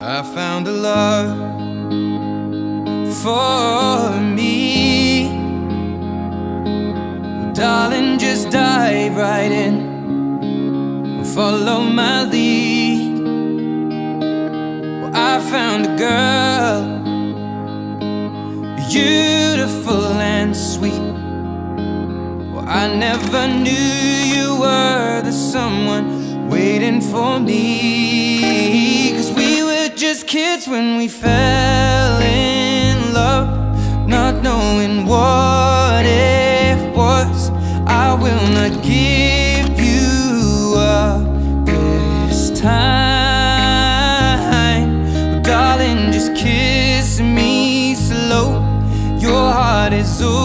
I found a love for me. Well, darling, just dive right in, follow my lead. Well, I found a girl, beautiful and sweet. Well, I never knew you were the someone waiting for me. 'Cause we were just kids when we fell in love, not knowing what it was. I will not give you up this time. Well, darling, just kiss me slow. Your heart is over.